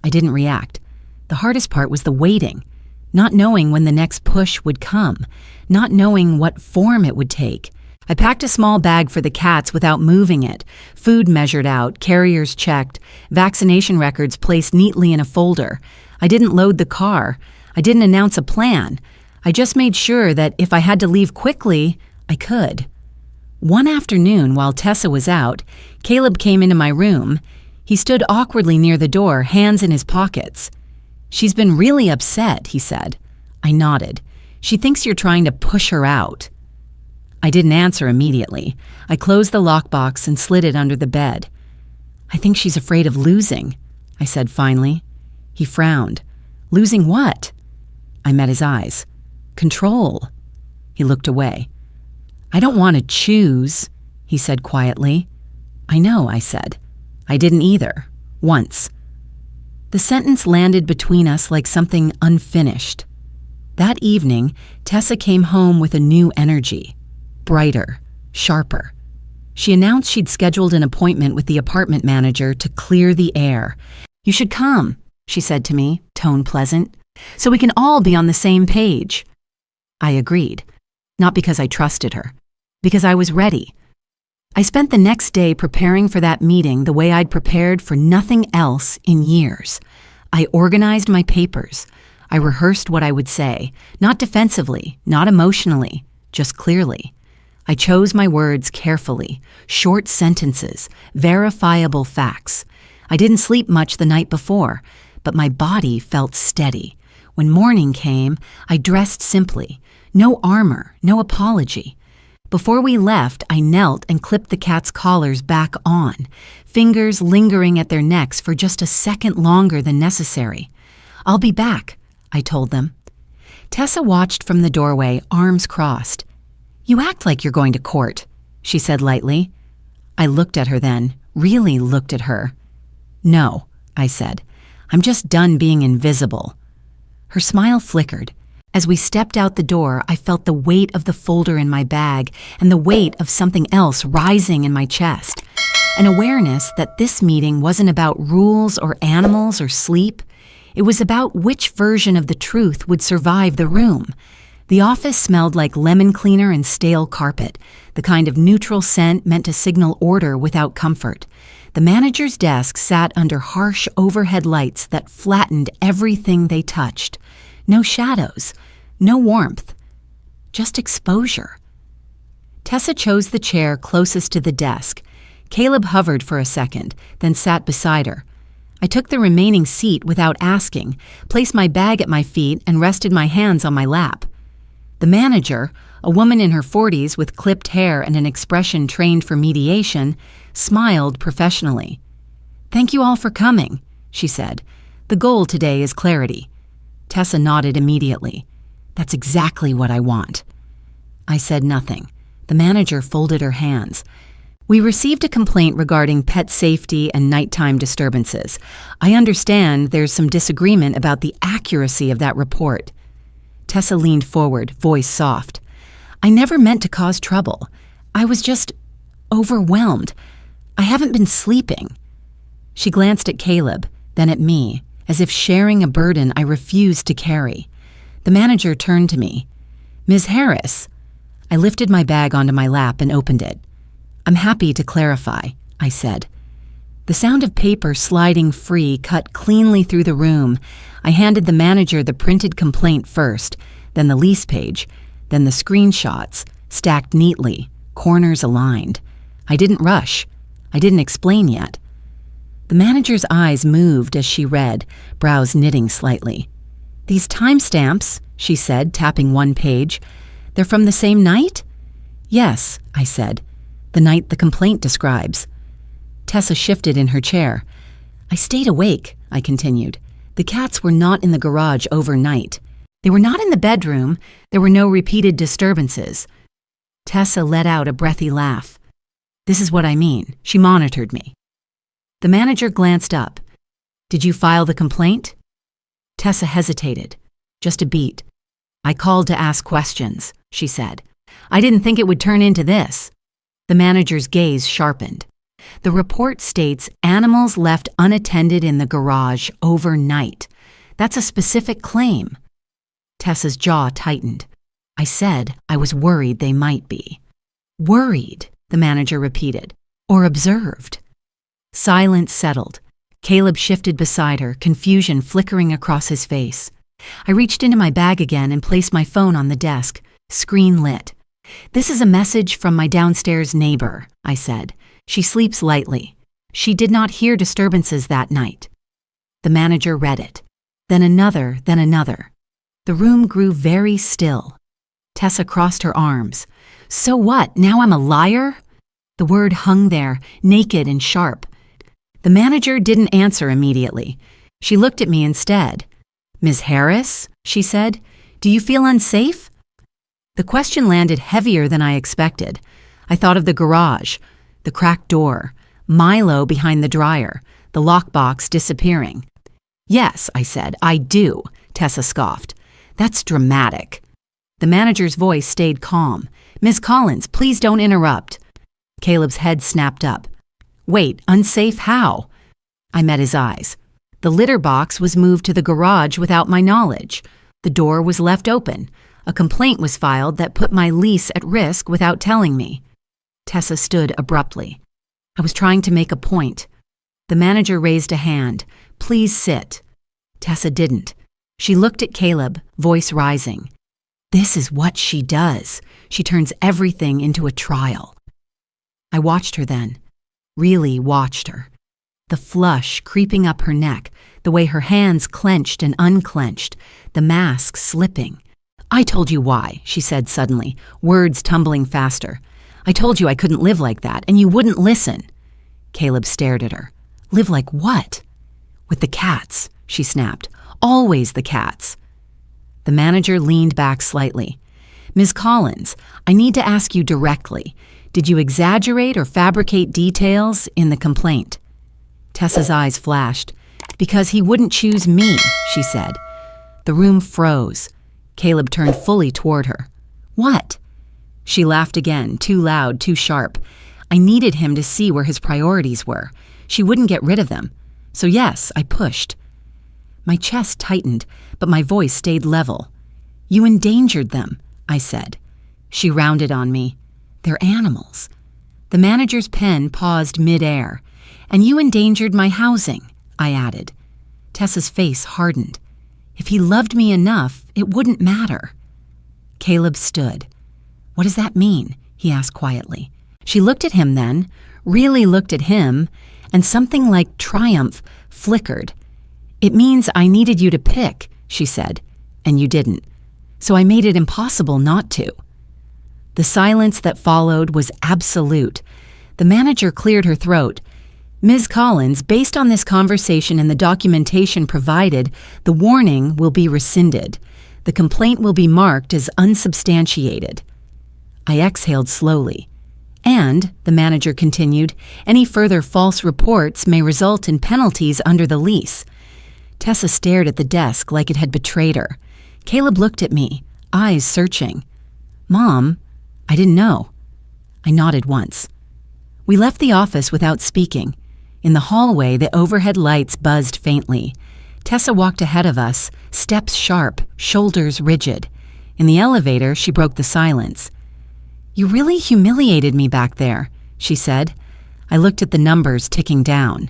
I didn't react. The hardest part was the waiting, not knowing when the next push would come, not knowing what form it would take. I packed a small bag for the cats without moving it, food measured out, carriers checked, vaccination records placed neatly in a folder. I didn't load the car. I didn't announce a plan. I just made sure that if I had to leave quickly, I could. One afternoon, while Tessa was out, Caleb came into my room. He stood awkwardly near the door, hands in his pockets. "She's been really upset," he said. I nodded. "She thinks you're trying to push her out." I didn't answer immediately. I closed the lockbox and slid it under the bed. "I think she's afraid of losing," I said finally. He frowned. "Losing what?" I met his eyes. "Control." He looked away. "I don't want to choose," he said quietly. "I know," I said. "I didn't either. Once." The sentence landed between us like something unfinished. That evening, Tessa came home with a new energy. Brighter, sharper. She announced she'd scheduled an appointment with the apartment manager to clear the air. "You should come," she said to me, tone pleasant, "so we can all be on the same page." I agreed. Not because I trusted her, because I was ready. I spent the next day preparing for that meeting the way I'd prepared for nothing else in years. I organized my papers. I rehearsed what I would say, not defensively, not emotionally, just clearly. I chose my words carefully, short sentences, verifiable facts. I didn't sleep much the night before, but my body felt steady. When morning came, I dressed simply. No armor, no apology. Before we left, I knelt and clipped the cats' collars back on, fingers lingering at their necks for just a second longer than necessary. "I'll be back," I told them. Tessa watched from the doorway, arms crossed. "You act like you're going to court," she said lightly. I looked at her then, really looked at her. "No," I said. "I'm just done being invisible." Her smile flickered. As we stepped out the door, I felt the weight of the folder in my bag and the weight of something else rising in my chest. An awareness that this meeting wasn't about rules or animals or sleep. It was about which version of the truth would survive the room. The office smelled like lemon cleaner and stale carpet, the kind of neutral scent meant to signal order without comfort. The manager's desk sat under harsh overhead lights that flattened everything they touched. No shadows, no warmth, just exposure. Tessa chose the chair closest to the desk. Caleb hovered for a second, then sat beside her. I took the remaining seat without asking, placed my bag at my feet, and rested my hands on my lap. The manager, a woman in her 40s with clipped hair and an expression trained for mediation, smiled professionally. "Thank you all for coming," she said. "The goal today is clarity." Tessa nodded immediately. "That's exactly what I want." I said nothing. The manager folded her hands. "We received a complaint regarding pet safety and nighttime disturbances. I understand there's some disagreement about the accuracy of that report." Tessa leaned forward, voice soft. "I never meant to cause trouble. I was just overwhelmed. I haven't been sleeping." She glanced at Caleb, then at me, as if sharing a burden I refused to carry. The manager turned to me. "Ms. Harris." I lifted my bag onto my lap and opened it. "I'm happy to clarify," I said. The sound of paper sliding free cut cleanly through the room. I handed the manager the printed complaint first, then the lease page, then the screenshots, stacked neatly, corners aligned. I didn't rush. I didn't explain yet. The manager's eyes moved as she read, brows knitting slightly. "These timestamps," she said, tapping one page, "they're from the same night?" "Yes," I said. "The night the complaint describes." Tessa shifted in her chair. "I stayed awake," I continued. "The cats were not in the garage overnight. They were not in the bedroom. There were no repeated disturbances." Tessa let out a breathy laugh. "This is what I mean." She monitored me. The manager glanced up. "Did you file the complaint?" Tessa hesitated. Just a beat. "I called to ask questions," she said. "I didn't think it would turn into this." The manager's gaze sharpened. "The report states animals left unattended in the garage overnight. That's a specific claim." Tessa's jaw tightened. I said I was worried they might be. "Worried," the manager repeated. "Or observed." Silence settled. Caleb shifted beside her, confusion flickering across his face. I reached into my bag again and placed my phone on the desk, screen lit. "This is a message from my downstairs neighbor," I said. "She sleeps lightly. She did not hear disturbances that night." The manager read it. Then another, then another. The room grew very still. Tessa crossed her arms. "So what? Now I'm a liar?" The word hung there, naked and sharp. The manager didn't answer immediately. She looked at me instead. "Ms. Harris," she said, "do you feel unsafe?" The question landed heavier than I expected. I thought of the garage, the cracked door, Milo behind the dryer, the lockbox disappearing. "Yes," I said, "I do," Tessa scoffed. "That's dramatic." The manager's voice stayed calm. "Ms. Collins, please don't interrupt." Caleb's head snapped up. "Wait, unsafe how?" I met his eyes. The litter box was moved to the garage without my knowledge. The door was left open. A complaint was filed that put my lease at risk without telling me. Tessa stood abruptly. I was trying to make a point. The manager raised a hand. "Please sit." Tessa didn't. She looked at Caleb, voice rising. "This is what she does. She turns everything into a trial." I watched her then. Really watched her. The flush creeping up her neck, the way her hands clenched and unclenched, the mask slipping. I told you why, she said suddenly, words tumbling faster. I told you I couldn't live like that, and you wouldn't listen. Caleb stared at her. Live like what? With the cats, she snapped. Always the cats. The manager leaned back slightly. Ms. Collins, I need to ask you directly. Did you exaggerate or fabricate details in the complaint? Tessa's eyes flashed. Because he wouldn't choose me, she said. The room froze. Caleb turned fully toward her. What? She laughed again, too loud, too sharp. I needed him to see where his priorities were. She wouldn't get rid of them. So yes, I pushed. My chest tightened, but my voice stayed level. You endangered them, I said. She rounded on me. They're animals. The manager's pen paused mid-air. And you endangered my housing, I added. Tessa's face hardened. If he loved me enough, it wouldn't matter. Caleb stood. What does that mean? He asked quietly. She looked at him then, really looked at him, and something like triumph flickered. It means I needed you to pick, she said, and you didn't. So I made it impossible not to. The silence that followed was absolute. The manager cleared her throat. Ms. Collins, based on this conversation and the documentation provided, the warning will be rescinded. The complaint will be marked as unsubstantiated. I exhaled slowly. And, the manager continued, any further false reports may result in penalties under the lease. Tessa stared at the desk like it had betrayed her. Caleb looked at me, eyes searching. Mom, I didn't know. I nodded once. We left the office without speaking. In the hallway, the overhead lights buzzed faintly. Tessa walked ahead of us, steps sharp, shoulders rigid. In the elevator, she broke the silence. You really humiliated me back there, she said. I looked at the numbers ticking down.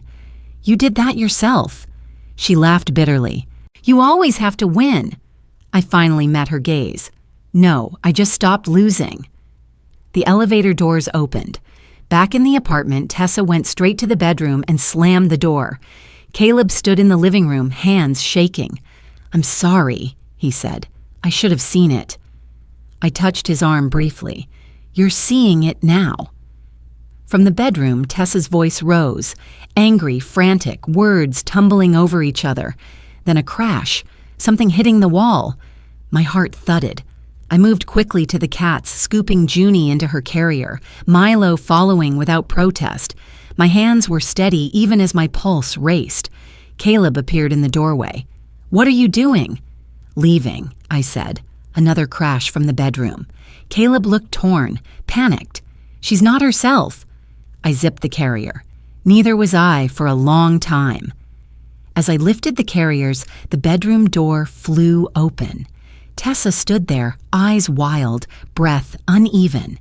You did that yourself. She laughed bitterly. You always have to win. I finally met her gaze. No, I just stopped losing. The elevator doors opened. Back in the apartment, Tessa went straight to the bedroom and slammed the door. Caleb stood in the living room, hands shaking. I'm sorry, he said. I should have seen it. I touched his arm briefly. You're seeing it now. From the bedroom, Tessa's voice rose, angry, frantic, words tumbling over each other. Then a crash, something hitting the wall. My heart thudded. I moved quickly to the cats, scooping Junie into her carrier, Milo following without protest. My hands were steady even as my pulse raced. Caleb appeared in the doorway. What are you doing? Leaving, I said. Another crash from the bedroom. Caleb looked torn, panicked. She's not herself. I zipped the carrier. Neither was I for a long time. As I lifted the carriers, the bedroom door flew open. Tessa stood there, eyes wild, breath uneven.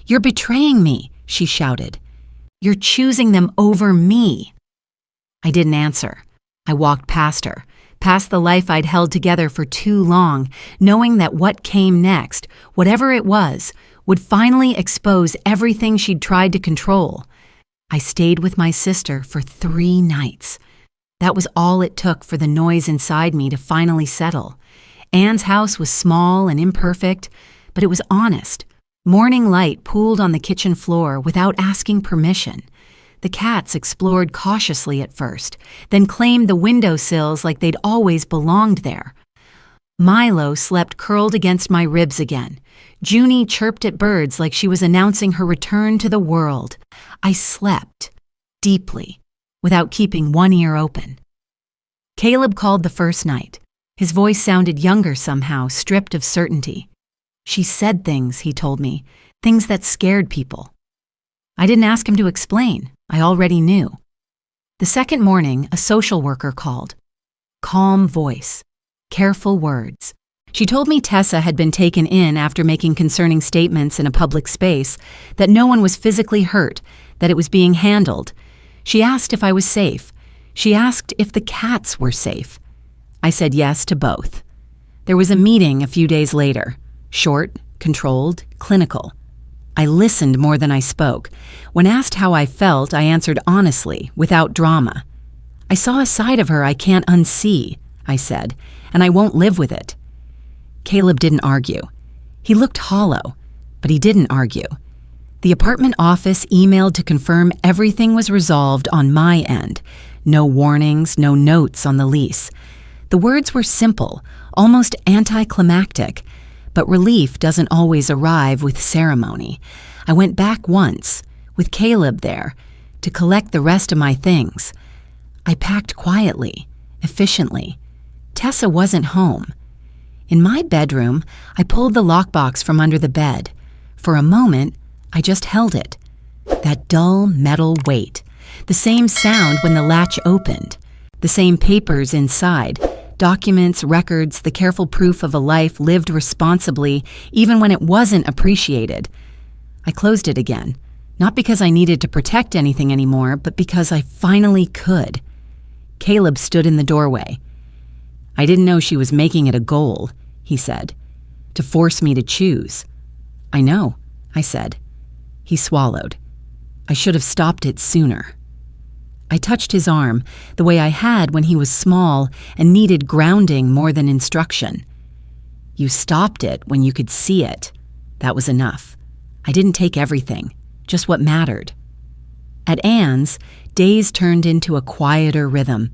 You're betraying me, she shouted. You're choosing them over me. I didn't answer. I walked past her, past the life I'd held together for too long, knowing that what came next, whatever it was, would finally expose everything she'd tried to control. I stayed with my sister for 3 nights. That was all it took for the noise inside me to finally settle. Anne's house was small and imperfect, but it was honest. Morning light pooled on the kitchen floor without asking permission. The cats explored cautiously at first, then claimed the windowsills like they'd always belonged there. Milo slept curled against my ribs again. Junie chirped at birds like she was announcing her return to the world. I slept, deeply, without keeping one ear open. Caleb called the first night. His voice sounded younger somehow, stripped of certainty. She said things, he told me, things that scared people. I didn't ask him to explain. I already knew. The second morning, a social worker called. Calm voice, careful words. She told me Tessa had been taken in after making concerning statements in a public space, that no one was physically hurt, that it was being handled. She asked if I was safe. She asked if the cats were safe. I said yes to both. There was a meeting a few days later. Short, controlled, clinical. I listened more than I spoke. When asked how I felt, I answered honestly, without drama. I saw a side of her I can't unsee, I said, and I won't live with it. Caleb didn't argue. He looked hollow, but he didn't argue. The apartment office emailed to confirm everything was resolved on my end. No warnings, no notes on the lease. The words were simple, almost anticlimactic, but relief doesn't always arrive with ceremony. I went back once, with Caleb there, to collect the rest of my things. I packed quietly, efficiently. Tessa wasn't home. In my bedroom, I pulled the lockbox from under the bed. For a moment, I just held it. That dull metal weight. The same sound when the latch opened. The same papers inside. Documents, records, the careful proof of a life lived responsibly, even when it wasn't appreciated. I closed it again, not because I needed to protect anything anymore, but because I finally could. Caleb stood in the doorway. "I didn't know she was making it a goal," he said, "to force me to choose." "I know," I said. He swallowed. "I should have stopped it sooner." I touched his arm, the way I had when he was small and needed grounding more than instruction. "You stopped it when you could see it. That was enough. I didn't take everything, just what mattered." At Anne's, days turned into a quieter rhythm.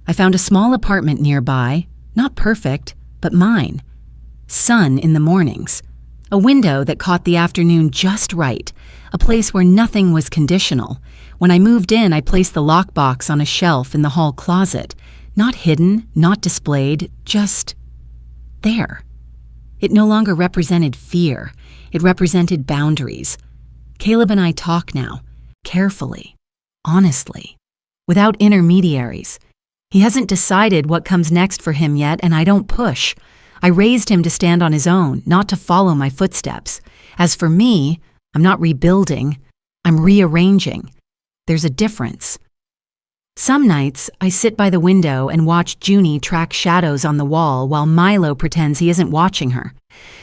I found a small apartment nearby, not perfect, but mine. Sun in the mornings. A window that caught the afternoon just right, a place where nothing was conditional. When I moved in, I placed the lockbox on a shelf in the hall closet. Not hidden, not displayed, just there. It no longer represented fear. It represented boundaries. Caleb and I talk now, carefully, honestly, without intermediaries. He hasn't decided what comes next for him yet, and I don't push. I raised him to stand on his own, not to follow my footsteps. As for me, I'm not rebuilding, I'm rearranging. There's a difference. Some nights, I sit by the window and watch Junie track shadows on the wall while Milo pretends he isn't watching her.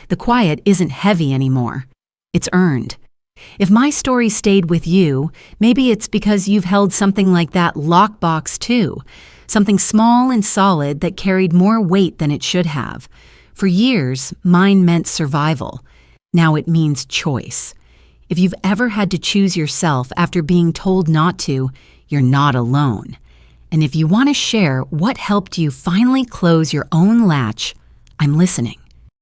The quiet isn't heavy anymore. It's earned. If my story stayed with you, maybe it's because you've held something like that lockbox too. Something small and solid that carried more weight than it should have. For years, mine meant survival. Now it means choice. If you've ever had to choose yourself after being told not to, you're not alone. And if you want to share what helped you finally close your own latch, I'm listening.